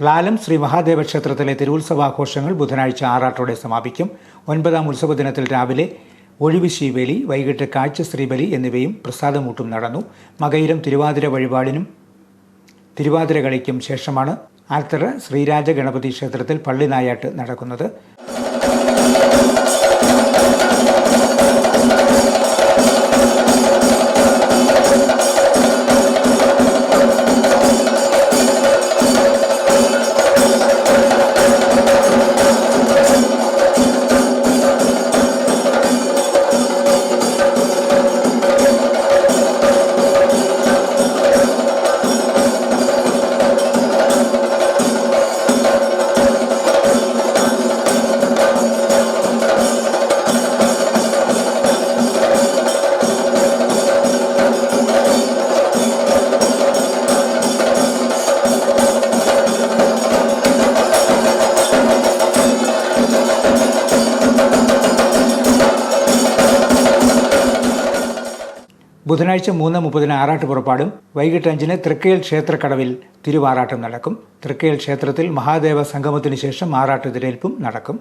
ലാലം ശ്രീ മഹാദേവ ക്ഷേത്രത്തിലെ തിരുവുത്സവാഘോഷങ്ങൾ ബുധനാഴ്ച ആറാട്ടോടെ സമാപിക്കും. 9ാം ഉത്സവ ദിനത്തിൽ രാവിലെ ഒഴിവിശീവേലി, വൈകിട്ട് കാഴ്ച ശ്രീബലി എന്നിവയും പ്രസാദമൂട്ടും നടന്നു. മകയിരം തിരുവാതിര വഴിപാടിനും തിരുവാതിര കളിക്കും ശേഷമാണ് ആൽത്തറ ശ്രീരാജ ഗണപതി ക്ഷേത്രത്തിൽ പള്ളിനായാട്ട് നടക്കുന്നത്. ബുധനാഴ്ച 3:30 ആറാട്ട് പുറപ്പാടും വൈകിട്ട് 5 തൃക്കയിൽ ക്ഷേത്രക്കടവിൽ തിരുവാറാട്ടം നടക്കും. തൃക്കയിൽ ക്ഷേത്രത്തിൽ മഹാദേവ സംഗമത്തിനു ശേഷം ആറാട്ട് എതിരേൽപ്പും നടക്കും.